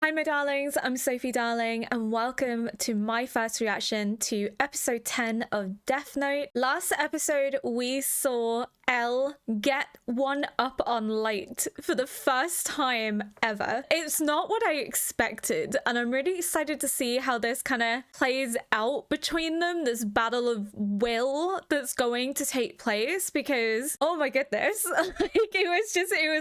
Hi my darlings, I'm Sophie Darling and welcome to my first reaction to episode 10 of Death Note. Last episode we saw Elle get one up on Light for the first time ever. It's not what I expected and I'm really excited to see how this kind of plays out between them, this battle of will that's going to take place, because oh my goodness, like it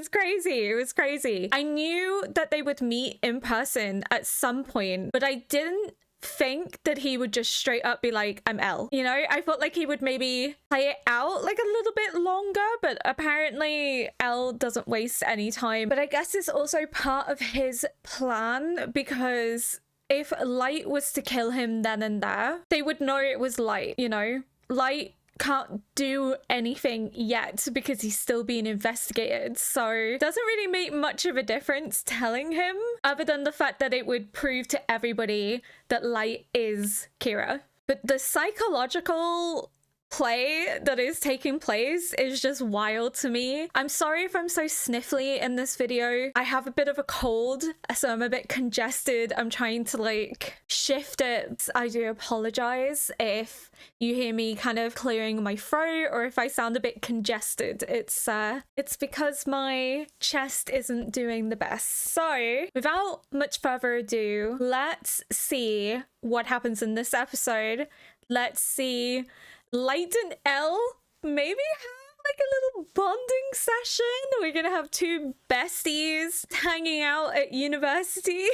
was crazy. I knew that they would meet in person at some point, but I didn't think that he would just straight up be like, I'm Elle. You know, I felt like he would maybe play it out like a little bit longer, but apparently Elle doesn't waste any time. But I guess it's also part of his plan, because if Light was to kill him then and there, they would know it was Light, you know? Light can't do anything yet because he's still being investigated, so it doesn't really make much of a difference telling him, other than the fact that it would prove to everybody that Light is Kira. But the psychological play that is taking place is just wild to me. I'm sorry if I'm so sniffly in this video. I have a bit of a cold, so I'm a bit congested. I'm trying to like shift it. I do apologize if you hear me kind of clearing my throat or if I sound a bit congested. It's because my chest isn't doing the best. So without much further ado, let's see what happens in this episode. Let's see Light and Elle maybe have like a little bonding session. We're gonna have two besties hanging out at university.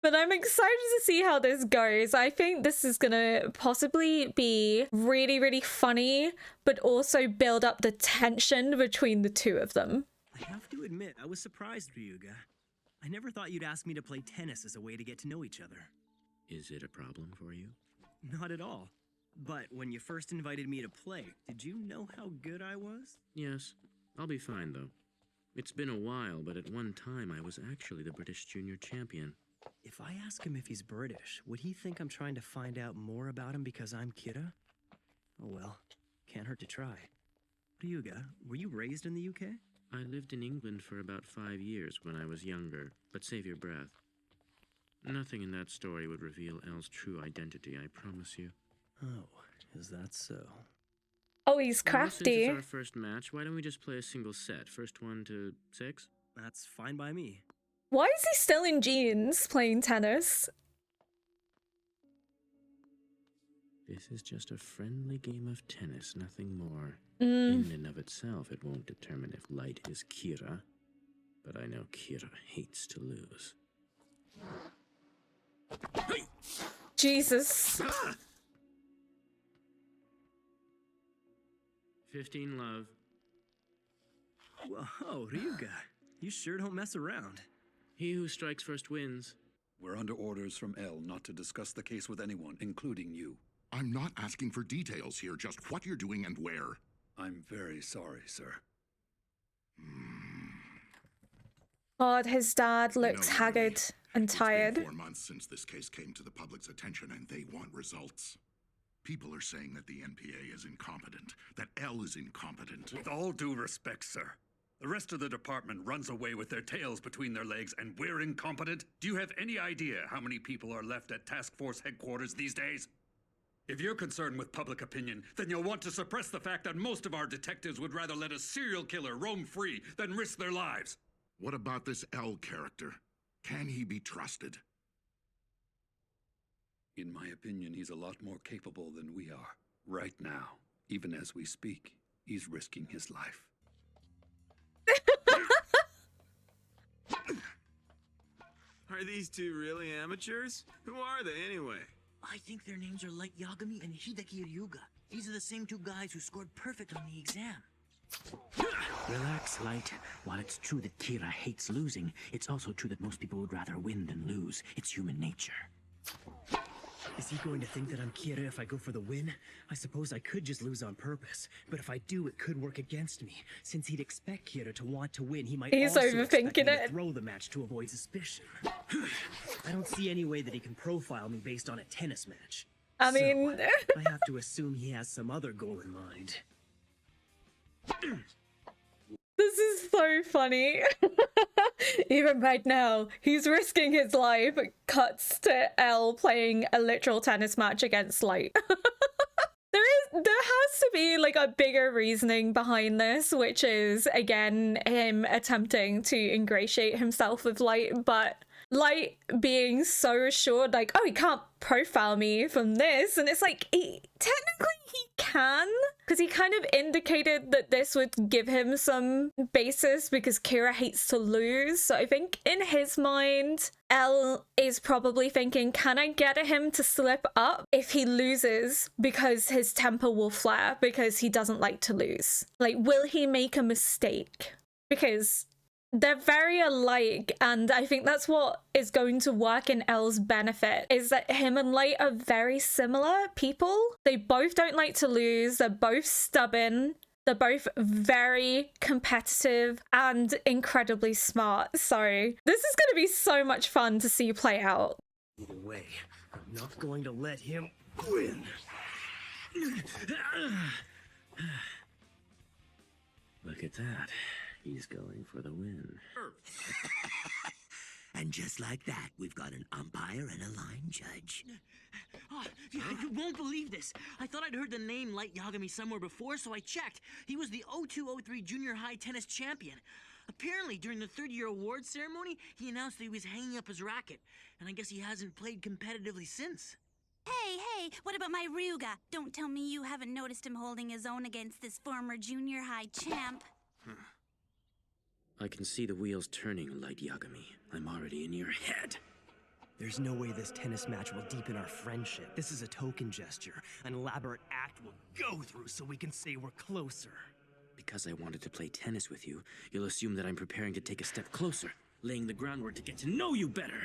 But I'm excited to see how this goes. I think this is gonna possibly be really, really funny, but also build up the tension between the two of them. I have to admit, I was surprised, Ryuga. I never thought you'd ask me to play tennis as a way to get to know each other. Is it a problem for you? Not at all. But when you first invited me to play, did you know how good I was? Yes, I'll be fine though. It's been a while, but at one time I was actually the British junior champion. If I ask him if he's British, would he think I'm trying to find out more about him because I'm Kira? Oh well, can't hurt to try. Ryuga, were you raised in the UK? I lived in England for about 5 years when I was younger, but save your breath. Nothing in that story would reveal Elle's true identity, I promise you. Oh, is that so? Oh, he's crafty. Since it's our first match, why don't we just play a single set? First one to 6? That's fine by me. Why is he still in jeans playing tennis? This is just a friendly game of tennis, nothing more. In and of itself, it won't determine if Light is Kira. But I know Kira hates to lose. Jesus. 15 love. Whoa, Ryuga, you sure don't mess around. He who strikes first wins. We're under orders from Elle not to discuss the case with anyone, including you. I'm not asking for details here, just what you're doing and where. I'm very sorry, sir. God, his dad looks haggard and tired. It's been 4 months since this case came to the public's attention, and they want results. People are saying that the NPA is incompetent, that Elle is incompetent. With all due respect, sir, the rest of the department runs away with their tails between their legs, and we're incompetent? Do you have any idea how many people are left at Task Force headquarters these days? If you're concerned with public opinion, then you'll want to suppress the fact that most of our detectives would rather let a serial killer roam free than risk their lives. What about this Elle character? Can he be trusted? In my opinion, he's a lot more capable than we are. Right now, even as we speak, he's risking his life. Are these two really amateurs? Who are they anyway? I think their names are Light Yagami and Hideki Ryuga. These are the same two guys who scored perfect on the exam. Relax, Light. While it's true that Kira hates losing, it's also true that most people would rather win than lose. It's human nature. Is he going to think that I'm Kira if I go for the win? I suppose I could just lose on purpose, but if I do, it could work against me. Since he'd expect Kira to want to win, he might He's also overthinking expect me it. to throw the match to avoid suspicion. I don't see any way that he can profile me based on a tennis match. I mean, I have to assume he has some other goal in mind. the This is so funny. Even right now, he's risking his life. Cuts to Elle playing a literal tennis match against Light. There has to be like a bigger reasoning behind this, which is again him attempting to ingratiate himself with Light, but Light being so assured, like, oh, he can't profile me from this, and it's like technically he can, because he kind of indicated that this would give him some basis because Kira hates to lose. So I think in his mind, Elle is probably thinking, can I get him to slip up if he loses, because his temper will flare because he doesn't like to lose? Like, will he make a mistake? Because they're very alike, and I think that's what is going to work in Elle's benefit, is that him and Light are very similar people. They both don't like to lose, they're both stubborn, they're both very competitive and incredibly smart. So this is going to be so much fun to see play out. Either way, I'm not going to let him win. Look at that. He's going for the win. And just like that, we've got an umpire and a line judge. Oh, you won't believe this. I thought I'd heard the name Light Yagami somewhere before, so I checked. He was the 0203 junior high tennis champion. Apparently, during the third-year awards ceremony, he announced that he was hanging up his racket, and I guess he hasn't played competitively since. Hey, what about my Ryuga? Don't tell me you haven't noticed him holding his own against this former junior high champ. I can see the wheels turning, Light Yagami. I'm already in your head. There's no way this tennis match will deepen our friendship. This is a token gesture, an elaborate act we'll go through so we can say we're closer. Because I wanted to play tennis with you, you'll assume that I'm preparing to take a step closer, laying the groundwork to get to know you better.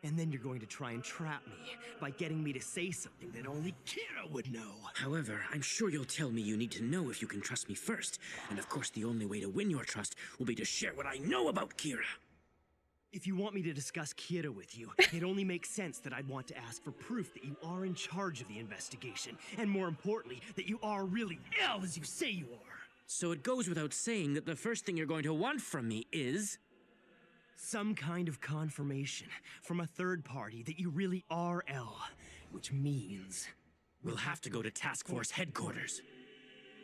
And then you're going to try and trap me by getting me to say something that only Kira would know. However, I'm sure you'll tell me you need to know if you can trust me first. And of course, the only way to win your trust will be to share what I know about Kira. If you want me to discuss Kira with you, it only makes sense that I'd want to ask for proof that you are in charge of the investigation. And more importantly, that you are really Elle as you say you are. So it goes without saying that the first thing you're going to want from me is some kind of confirmation from a third party that you really are Elle, which means we'll have to go to Task Force headquarters.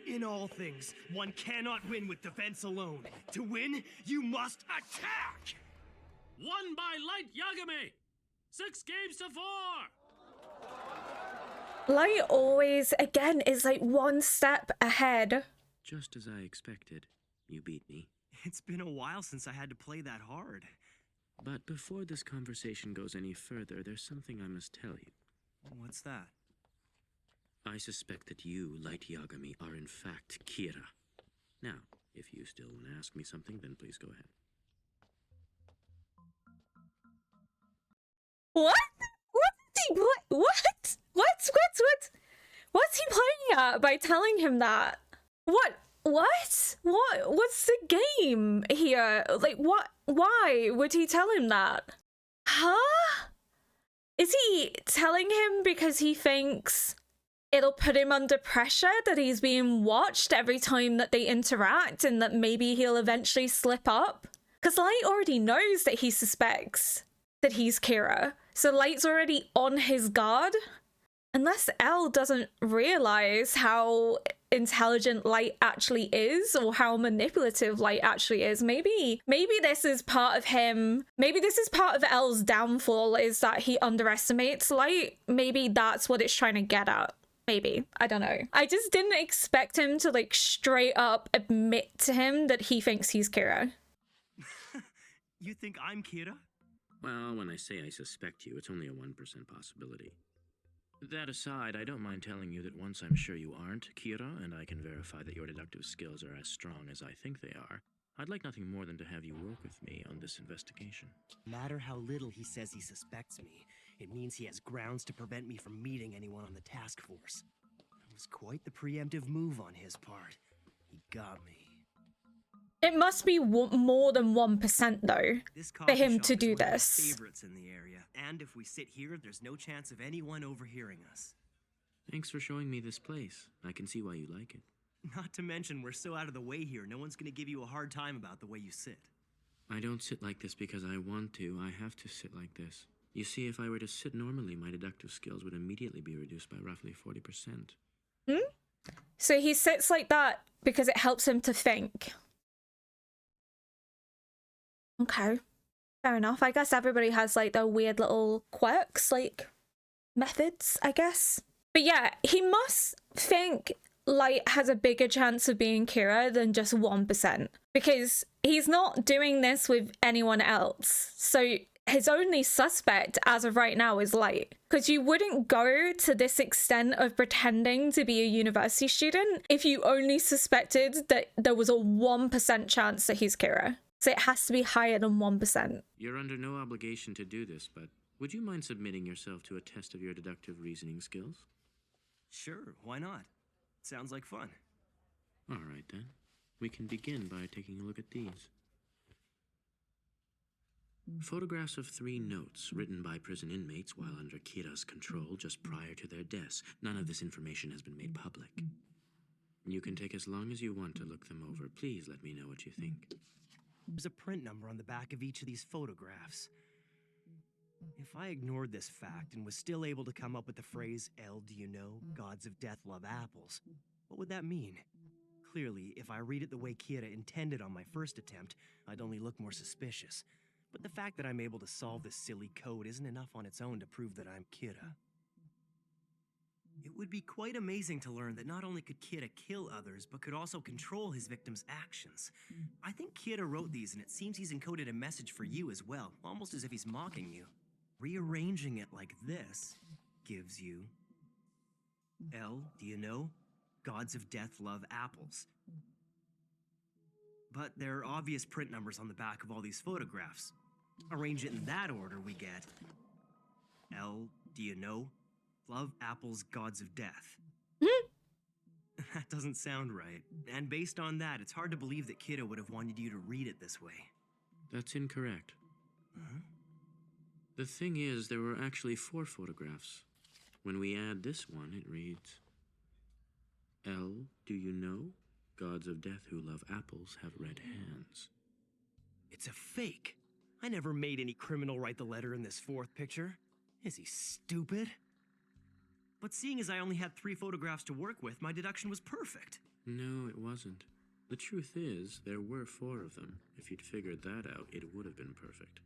In all things, one cannot win with defense alone. To win, you must attack! Won by Light Yagami! 6 games to 4! Light always, again, is like one step ahead. Just as I expected, you beat me. It's been a while since I had to play that hard. But before this conversation goes any further, there's something I must tell you. What's that? I suspect that you, Light Yagami, are in fact Kira. Now, if you still want to ask me something, then please go ahead. What? What's he playing at by telling him that? What's the game here? Like, what? Why would he tell him that? Huh? Is he telling him because he thinks it'll put him under pressure that he's being watched every time that they interact and that maybe he'll eventually slip up? Because Light already knows that he suspects that he's Kira. So Light's already on his guard. Unless Elle doesn't realize how intelligent Light actually is or how manipulative Light actually is. Maybe this is part of him. Maybe this is part of Elle's downfall, is that he underestimates Light. Maybe that's what it's trying to get at. Maybe. I don't know. I just didn't expect him to like straight up admit to him that he thinks he's Kira. You think I'm Kira? Well, when I say I suspect you, it's only a 1% possibility. That aside, I don't mind telling you that once I'm sure you aren't Kira, and I can verify that your deductive skills are as strong as I think they are, I'd like nothing more than to have you work with me on this investigation. No matter how little he says he suspects me, it means he has grounds to prevent me from meeting anyone on the task force. It was quite the preemptive move on his part. He got me. It must be more than 1% though, for him to do this. Favorites in the area, and if we sit here, there's no chance of anyone overhearing us. Thanks for showing me this place. I can see why you like it. Not to mention, we're so out of the way here, no one's gonna give you a hard time about the way you sit. I don't sit like this because I want to. I have to sit like this. You see, if I were to sit normally, my deductive skills would immediately be reduced by roughly 40%. So he sits like that because it helps him to think. Okay. Fair enough. I guess everybody has like their weird little quirks, like methods, I guess. But yeah, he must think Light has a bigger chance of being Kira than just 1%. Because he's not doing this with anyone else. So his only suspect as of right now is Light. Because you wouldn't go to this extent of pretending to be a university student if you only suspected that there was a 1% chance that he's Kira. So it has to be higher than 1%. You're under no obligation to do this, but would you mind submitting yourself to a test of your deductive reasoning skills? Sure, why not? Sounds like fun. All right, then. We can begin by taking a look at these. Photographs of 3 notes written by prison inmates while under Kira's control just prior to their deaths. None of this information has been made public. You can take as long as you want to look them over. Please let me know what you think. There's a print number on the back of each of these photographs. If I ignored this fact and was still able to come up with the phrase, "El, do you know, gods of death love apples," what would that mean? Clearly, if I read it the way Kira intended on my first attempt, I'd only look more suspicious. But the fact that I'm able to solve this silly code isn't enough on its own to prove that I'm Kira. It would be quite amazing to learn that not only could Kira kill others, but could also control his victims' actions. I think Kira wrote these, and it seems he's encoded a message for you as well, almost as if he's mocking you. Rearranging it like this gives you... El, do you know? Gods of death love apples. But there are obvious print numbers on the back of all these photographs. Arrange it in that order, we get... El, do you know? Love apples, gods of death. That doesn't sound right. And based on that, it's hard to believe that Kira would have wanted you to read it this way. That's incorrect. Huh? The thing is, there were actually 4 photographs. When we add this one, it reads, El, do you know? Gods of death who love apples have red hands. It's a fake. I never made any criminal write the letter in this 4th picture. Is he stupid? But seeing as I only had 3 photographs to work with, my deduction was perfect. No, it wasn't. The truth is, there were 4 of them. If you'd figured that out, it would have been perfect.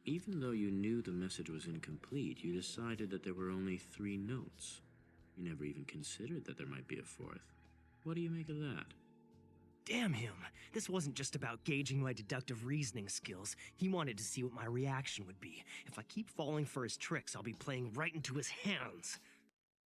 Even though you knew the message was incomplete, you decided that there were only 3 notes. You never even considered that there might be a 4th. What do you make of that? Damn him. This wasn't just about gauging my deductive reasoning skills. He wanted to see what my reaction would be. If I keep falling for his tricks, I'll be playing right into his hands.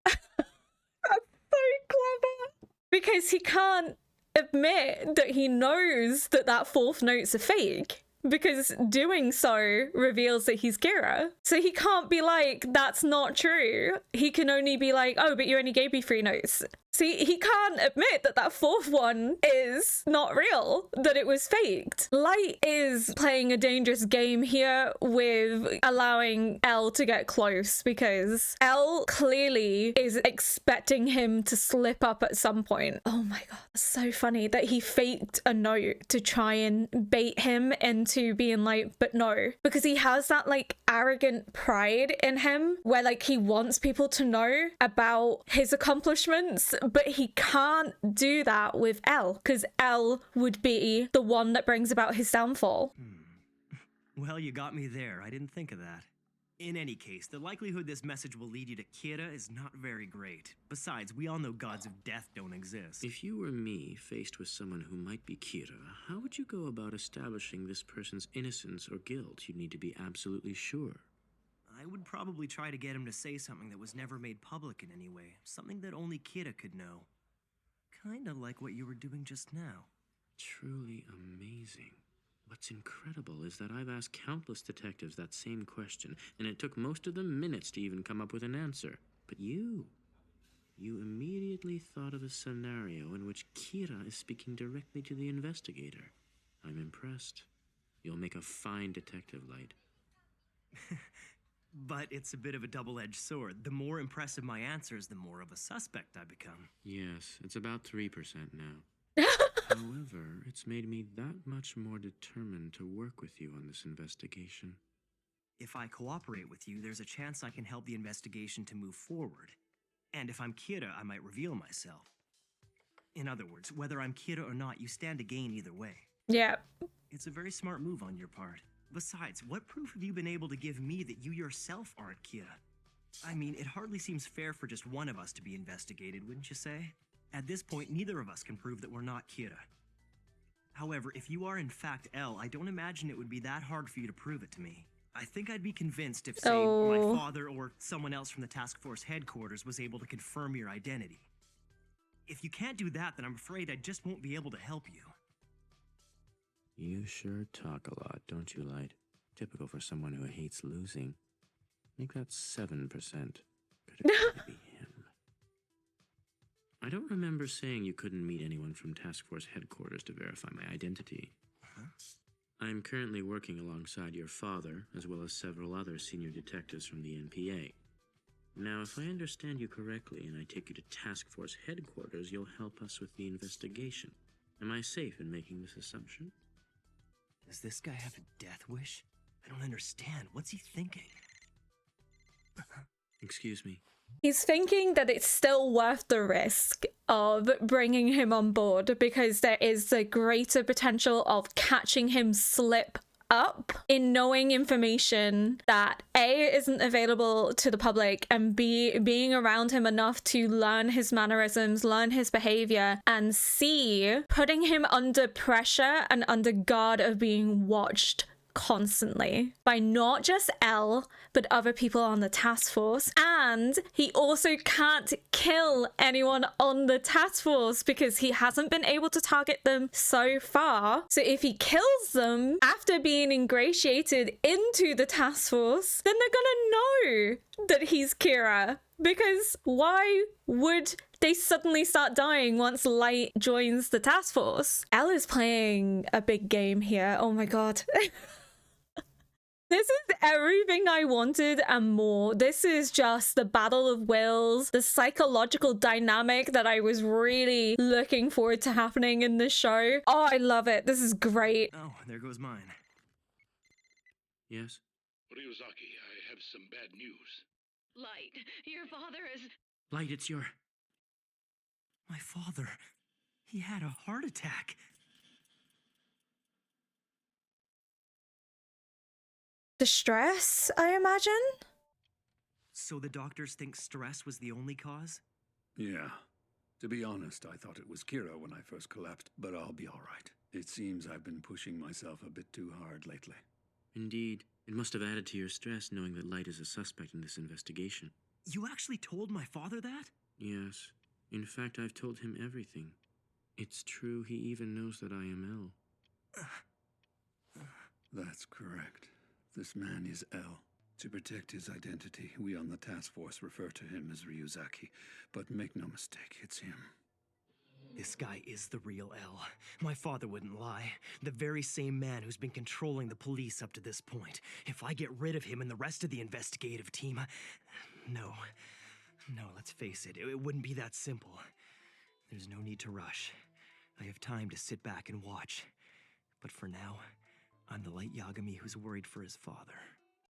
That's so clever. Because he can't admit that he knows that that 4th note's a fake. Because doing so reveals that he's Kira. So he can't be like, that's not true. He can only be like, oh, but you only gave me 3 notes. See, he can't admit that that 4th one is not real, that it was faked. Light is playing a dangerous game here with allowing Elle to get close because Elle clearly is expecting him to slip up at some point. Oh my god, it's so funny that he faked a note to try and bait him into being like, but no, because he has that like arrogant pride in him where like he wants people to know about his accomplishments, but he can't do that with Elle because Elle would be the one that brings about his downfall. Well, you got me there. I didn't think of that. In any case, the likelihood this message will lead you to Kira is not very great. Besides, we all know gods of death don't exist. If you were me, faced with someone who might be Kira, how would you go about establishing this person's innocence or guilt? You'd need to be absolutely sure. I would probably try to get him to say something that was never made public in any way. Something that only Kira could know. Kinda like what you were doing just now. Truly amazing. What's incredible is that I've asked countless detectives that same question, and it took most of them minutes to even come up with an answer. But you immediately thought of a scenario in which Kira is speaking directly to the investigator. I'm impressed. You'll make a fine detective, Light. But it's a bit of a double-edged sword. The more impressive my answers, the more of a suspect I become. Yes, it's about 3% now. However, it's made me that much more determined to work with you on this investigation. If I cooperate with you, there's a chance I can help the investigation to move forward. And if I'm Kira, I might reveal myself. In other words, whether I'm Kira or not, you stand to gain either way. Yeah. It's a very smart move on your part. Besides, what proof have you been able to give me that you yourself aren't Kira? I mean, it hardly seems fair for just one of us to be investigated, wouldn't you say? At this point, neither of us can prove that we're not Kira. However, if you are in fact Elle, I don't imagine it would be that hard for you to prove it to me. I think I'd be convinced if, say, my father or someone else from the task force headquarters was able to confirm your identity. If you can't do that, then I'm afraid I just won't be able to help you. You sure talk a lot, don't you, Light? Typical for someone who hates losing. Make that 7%. Could it really be him? I don't remember saying you couldn't meet anyone from task force headquarters to verify my identity. I'm currently working alongside your father, as well as several other senior detectives from the NPA. Now, if I understand you correctly and I take you to task force headquarters, you'll help us with the investigation. Am I safe in making this assumption? Does this guy have a death wish? I don't understand. What's he thinking? Excuse me. He's thinking that it's still worth the risk of bringing him on board because there is a greater potential of catching him slip up in knowing information that A, isn't available to the public, and B, being around him enough to learn his mannerisms, learn his behavior, and C, putting him under pressure and under guard of being watched constantly by not just Elle, but other people on the task force. And he also can't kill anyone on the task force because he hasn't been able to target them so far. So if he kills them after being ingratiated into the task force, then they're gonna know that he's Kira. Because why would they suddenly start dying once Light joins the task force? Elle is playing a big game here. Oh my god. This is everything I wanted and more. This is just the battle of wills, the psychological dynamic that I was really looking forward to happening in this show. Oh, I love it. This is great. Oh, there goes mine. Yes? Ryuzaki, I have some bad news. Light, your father is... Light, it's your... My father. He had a heart attack. The stress, I imagine? So the doctors think stress was the only cause? Yeah. To be honest, I thought it was Kira when I first collapsed, but I'll be all right. It seems I've been pushing myself a bit too hard lately. Indeed. It must have added to your stress knowing that Light is a suspect in this investigation. You actually told my father that? Yes. In fact, I've told him everything. It's true he even knows that I am Elle. That's correct. This man is Elle. To protect his identity, we on the task force refer to him as Ryuzaki. But make no mistake, it's him. This guy is the real Elle. My father wouldn't lie. The very same man who's been controlling the police up to this point. If I get rid of him and the rest of the investigative team... No, let's face it. It wouldn't be that simple. There's no need to rush. I have time to sit back and watch. But for now, I'm the Light Yagami who's worried for his father.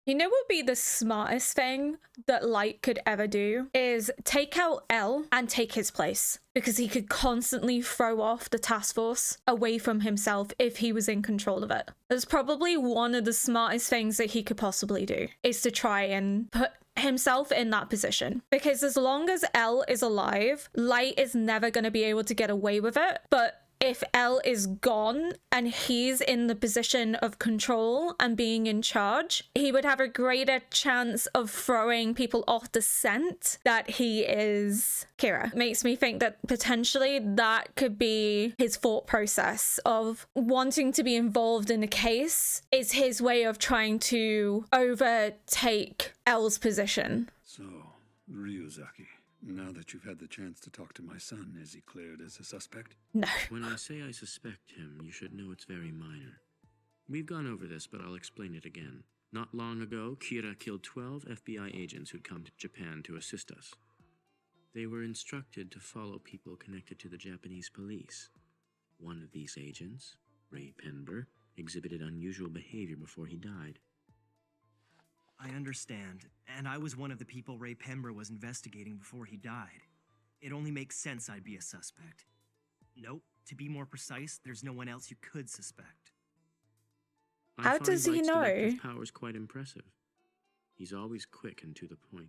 You know what would be the smartest thing that Light could ever do is take out Elle and take his place, because he could constantly throw off the task force away from himself if he was in control of it. That's probably one of the smartest things that he could possibly do, is to try and put himself in that position, because as long as Elle is alive, Light is never going to be able to get away with it. But if Elle is gone and he's in the position of control and being in charge, he would have a greater chance of throwing people off the scent that he is Kira. Makes me think that potentially that could be his thought process of wanting to be involved in the case is his way of trying to overtake Elle's position. So, Ryuzaki, now that you've had the chance to talk to my son, is he cleared as a suspect? No. When I say I suspect him, you should know it's very minor. We've gone over this, but I'll explain it again. Not long ago, Kira killed 12 FBI agents who'd come to Japan to assist us. They were instructed to follow people connected to the Japanese police. One of these agents, Ray Penber, exhibited unusual behavior before he died. I understand, and I was one of the people Ray Penber was investigating before he died. It only makes sense I'd be a suspect. Nope, to be more precise, there's no one else you could suspect. How does he know? His power's quite impressive. He's always quick and to the point.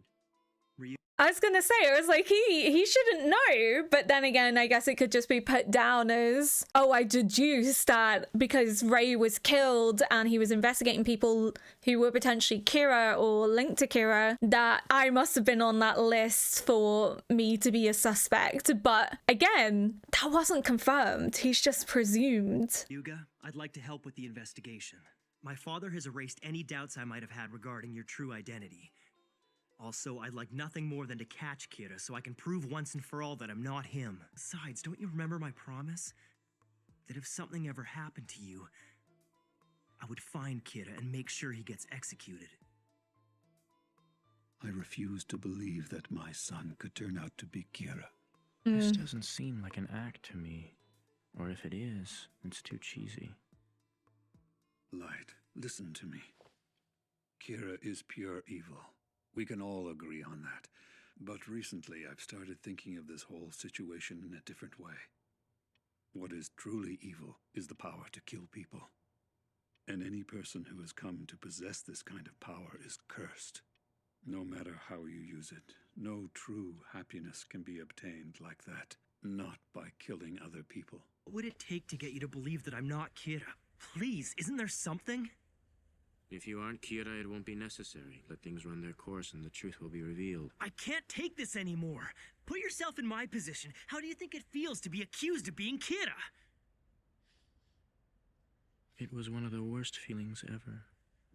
I was gonna say, I was like, he shouldn't know, but then again, I guess it could just be put down as, oh, I deduced that because Ray was killed and he was investigating people who were potentially Kira or linked to Kira, that I must have been on that list for me to be a suspect. But again, that wasn't confirmed. He's just presumed. Yuga, I'd like to help with the investigation. My father has erased any doubts I might have had regarding your true identity. Also, I'd like nothing more than to catch Kira so I can prove once and for all that I'm not him. Besides, don't you remember my promise? That if something ever happened to you, I would find Kira and make sure he gets executed. I refuse to believe that my son could turn out to be Kira. This doesn't seem like an act to me. Or if it is, it's too cheesy. Light, listen to me. Kira is pure evil. We can all agree on that. But recently, I've started thinking of this whole situation in a different way. What is truly evil is the power to kill people. And any person who has come to possess this kind of power is cursed. No matter how you use it, no true happiness can be obtained like that. Not by killing other people. What would it take to get you to believe that I'm not Kira? Please, isn't there something? If you aren't Kira, it won't be necessary. Let things run their course and the truth will be revealed. I can't take this anymore. Put yourself in my position. How do you think it feels to be accused of being Kira? It was one of the worst feelings ever.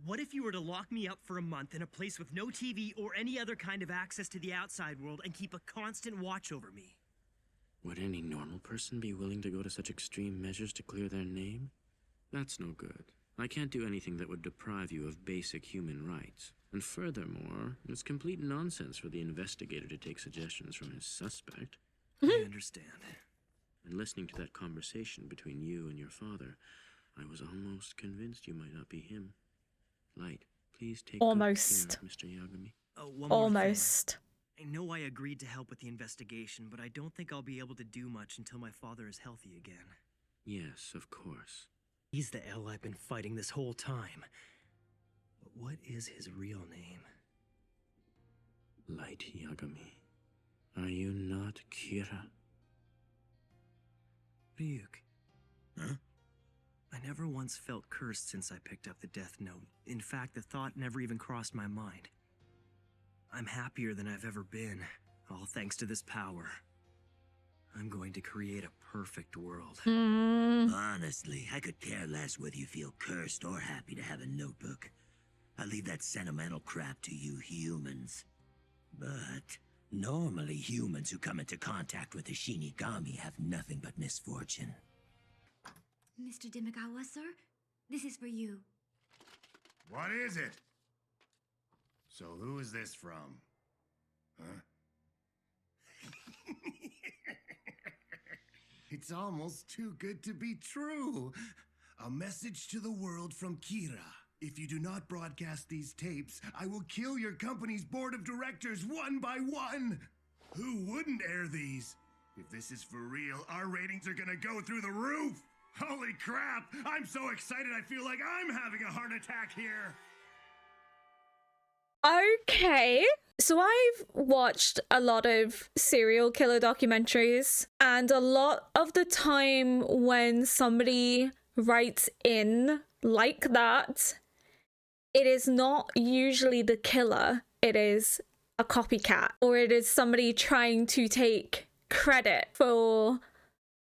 What if you were to lock me up for a month in a place with no TV or any other kind of access to the outside world and keep a constant watch over me? Would any normal person be willing to go to such extreme measures to clear their name? That's no good. I can't do anything that would deprive you of basic human rights. And furthermore, it's complete nonsense for the investigator to take suggestions from his suspect. I understand. And listening to that conversation between you and your father, I was almost convinced you might not be him. Light, please take Almost. good care, Mr. Yagami. One more Almost. thing. I know I agreed to help with the investigation, but I don't think I'll be able to do much until my father is healthy again. Yes, of course. He's the L I've been fighting this whole time. But what is his real name? Light Yagami. Are you not Kira? Ryuk. Huh? I never once felt cursed since I picked up the Death Note. In fact, the thought never even crossed my mind. I'm happier than I've ever been, all thanks to this power. I'm going to create a perfect world. Honestly, I could care less whether you feel cursed or happy to have a notebook. I leave that sentimental crap to you humans. But normally humans who come into contact with the Shinigami have nothing but misfortune. Mr. Demagawa, sir, this is for you. What is it? So who is this from? Huh? It's almost too good to be true. A message to the world from Kira. If you do not broadcast these tapes, I will kill your company's board of directors one by one. Who wouldn't air these? If this is for real, our ratings are gonna go through the roof. Holy crap! I'm so excited I feel like I'm having a heart attack here. Okay. So I've watched a lot of serial killer documentaries, and a lot of the time when somebody writes in like that, it is not usually the killer. It is a copycat, or it is somebody trying to take credit for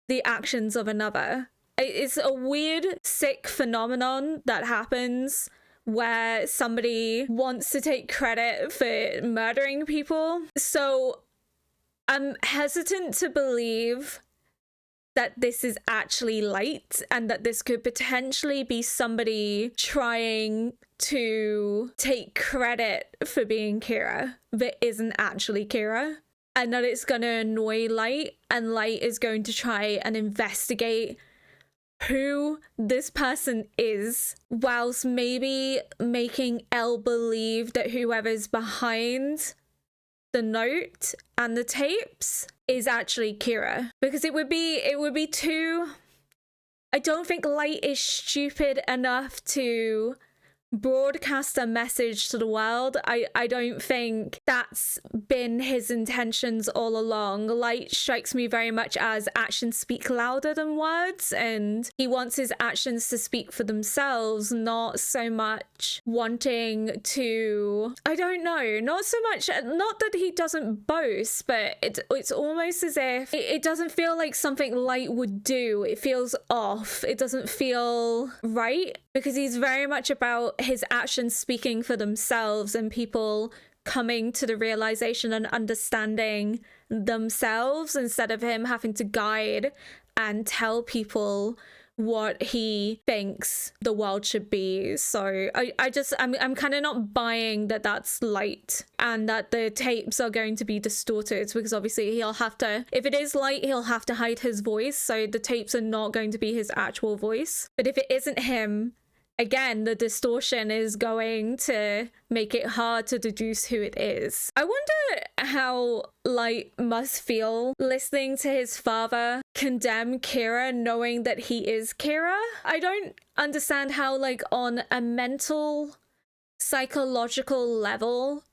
the actions of another. It's a weird, sick phenomenon that happens where somebody wants to take credit for murdering people. So I'm hesitant to believe that this is actually Light and that this could potentially be somebody trying to take credit for being Kira but isn't actually Kira, and that it's going to annoy Light, and Light is going to try and investigate who this person is, whilst maybe making Elle believe that whoever's behind the note and the tapes is actually Kira. Because it would be too... I don't think Light is stupid enough to broadcast a message to the world. I don't think that's been his intentions all along. Light strikes me very much as actions speak louder than words, and he wants his actions to speak for themselves, not so much wanting to, I don't know, not so much, not that he doesn't boast, but it's almost as if it doesn't feel like something Light would do. It feels off. It doesn't feel right, because he's very much about his actions speaking for themselves and people coming to the realization and understanding themselves, instead of him having to guide and tell people what he thinks the world should be. So I'm kind of not buying that that's Light and that the tapes are going to be distorted, because obviously he'll have to, if it is Light, he'll have to hide his voice, so the tapes are not going to be his actual voice. But if it isn't him, again, the distortion is going to make it hard to deduce who it is. I wonder how Light must feel listening to his father condemn Kira, knowing that he is Kira. I don't understand how, like, on a mental, psychological level,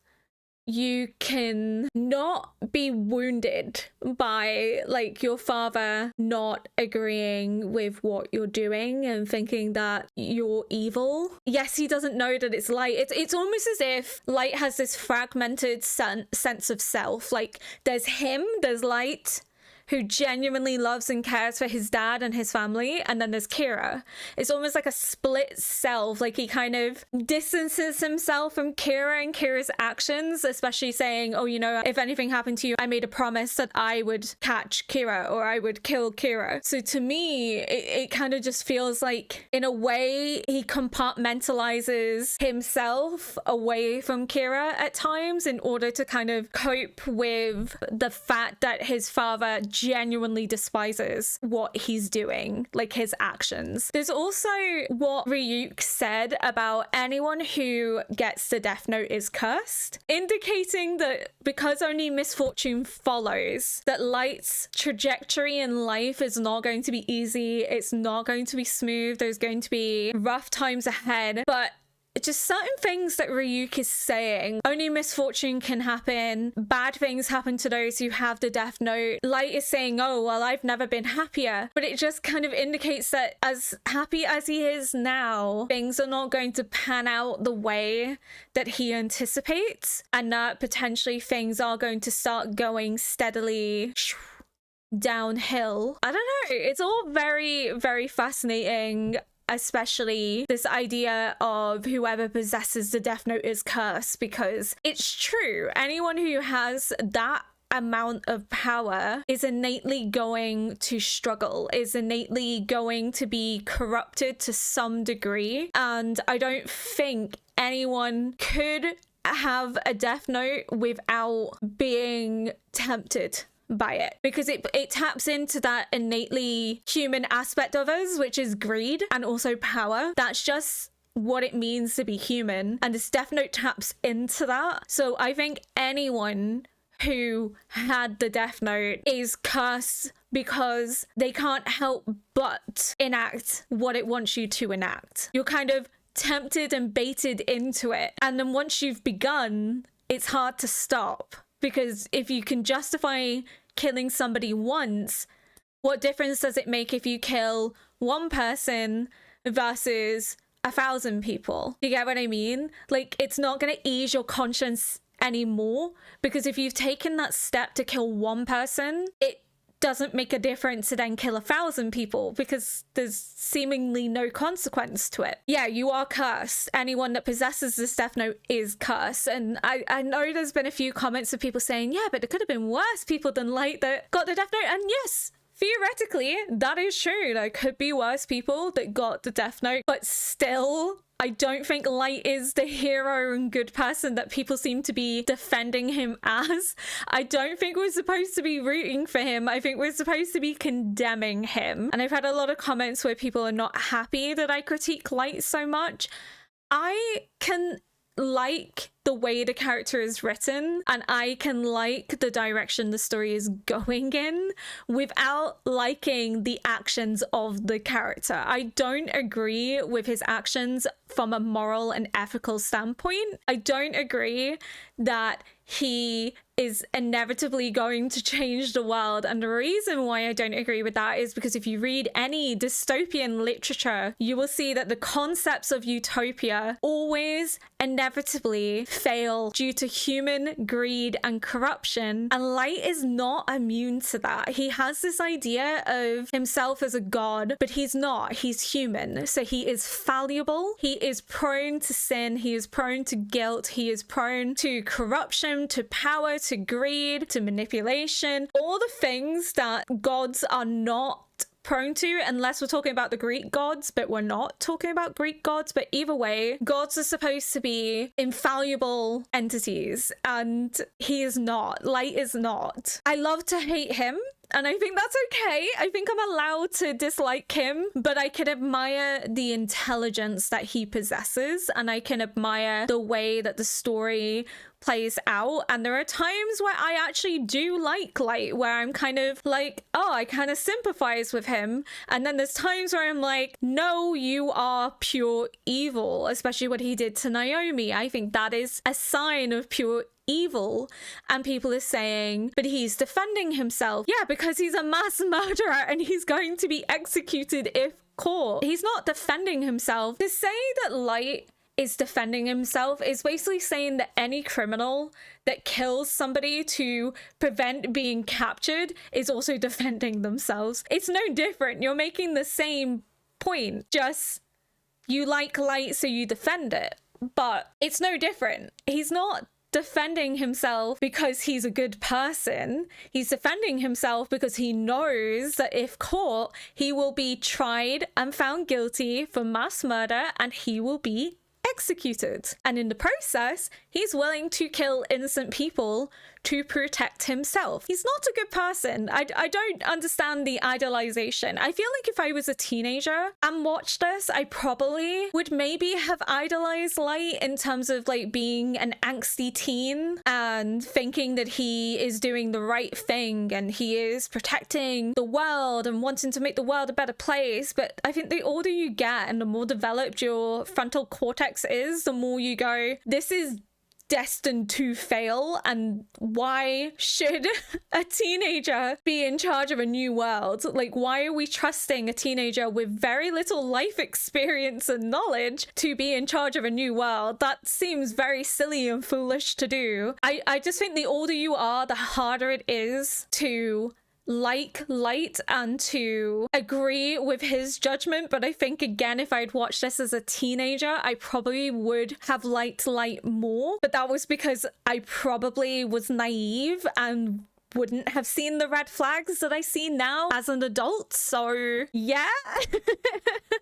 you can not be wounded by, like, your father not agreeing with what you're doing and thinking that you're evil. Yes, he doesn't know that it's Light. It's almost as if Light has this fragmented sense of self. Like, there's him, there's Light, who genuinely loves and cares for his dad and his family, and then there's Kira. It's almost like a split self. Like, he kind of distances himself from Kira and Kira's actions, especially saying, oh, you know, if anything happened to you, I made a promise that I would catch Kira or I would kill Kira. So to me, it kind of just feels like, in a way, he compartmentalizes himself away from Kira at times in order to kind of cope with the fact that his father genuinely despises what he's doing, like his actions. There's also what Ryuk said about anyone who gets the Death Note is cursed, indicating that because only misfortune follows, that Light's trajectory in life is not going to be easy, it's not going to be smooth, there's going to be rough times ahead, but just certain things that Ryuk is saying. Only misfortune can happen. Bad things happen to those who have the Death Note. Light is saying, oh, well, I've never been happier. But it just kind of indicates that as happy as he is now, things are not going to pan out the way that he anticipates. And that potentially things are going to start going steadily downhill. I don't know. It's all very, very fascinating. Especially this idea of whoever possesses the Death Note is cursed, because it's true. Anyone who has that amount of power is innately going to struggle, is innately going to be corrupted to some degree. And I don't think anyone could have a Death Note without being tempted by it, because it taps into that innately human aspect of us, which is greed and also power. That's just what it means to be human, and this Death Note taps into that. So I think anyone who had the Death Note is cursed because they can't help but enact what it wants you to enact. You're kind of tempted and baited into it, and then once you've begun, it's hard to stop. Because if you can justify killing somebody once, what difference does it make if you kill one person versus 1,000 people? You get what I mean? Like, it's not going to ease your conscience anymore, because if you've taken that step to kill one person, it doesn't make a difference to then kill 1,000 people, because there's seemingly no consequence to it. Yeah, you are cursed. Anyone that possesses this Death Note is cursed. And I know there's been a few comments of people saying, yeah, but there could have been worse people than Light that got the Death Note. And yes, theoretically, that is true. There could be worse people that got the Death Note, but still, I don't think Light is the hero and good person that people seem to be defending him as. I don't think we're supposed to be rooting for him. I think we're supposed to be condemning him. And I've had a lot of comments where people are not happy that I critique Light so much. I can like the way the character is written, and I can like the direction the story is going in without liking the actions of the character. I don't agree with his actions from a moral and ethical standpoint. I don't agree that he is inevitably going to change the world. And the reason why I don't agree with that is because if you read any dystopian literature, you will see that the concepts of utopia always inevitably fail due to human greed and corruption. And Light is not immune to that. He has this idea of himself as a god, but he's not. He's human. So he is fallible. He is prone to sin. He is prone to guilt. He is prone to corruption, to power, to greed, to manipulation, all the things that gods are not prone to, unless we're talking about the Greek gods, but we're not talking about Greek gods. But either way, gods are supposed to be infallible entities, and he is not. Light is not. I love to hate him, and I think that's okay. I think I'm allowed to dislike him, but I can admire the intelligence that he possesses, and I can admire the way that the story plays out. And there are times where I actually do like Light, where I'm kind of like, oh, I kind of sympathize with him. And then there's times where I'm like, no, you are pure evil, especially what he did to Naomi. I think that is a sign of pure evil. And people are saying, but he's defending himself. Yeah, because he's a mass murderer and he's going to be executed if caught. He's not defending himself. To say that Light is defending himself is basically saying that any criminal that kills somebody to prevent being captured is also defending themselves. It's no different. You're making the same point, just you like Light so you defend it, but it's no different. He's not defending himself because he's a good person. He's defending himself because he knows that if caught, he will be tried and found guilty for mass murder and he will be executed. And in the process, he's willing to kill innocent people to protect himself. He's not a good person. I don't understand the idolization. I feel like if I was a teenager and watched this, I probably would maybe have idolized Light in terms of like being an angsty teen and thinking that he is doing the right thing and he is protecting the world and wanting to make the world a better place. But I think the older you get and the more developed your frontal cortex is, the more you go, this is destined to fail, and why should a teenager be in charge of a new world? Like, why are we trusting a teenager with very little life experience and knowledge to be in charge of a new world? That seems very silly and foolish to do. I just think the older you are, the harder it is to like Light and to agree with his judgment. But I think, again, if I'd watched this as a teenager, I probably would have liked Light more. But that was because I probably was naive and wouldn't have seen the red flags that I see now as an adult. So yeah.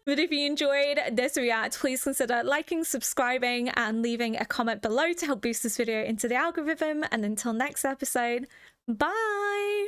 But if you enjoyed this react, please consider liking, subscribing, and leaving a comment below to help boost this video into the algorithm. And until next episode, bye.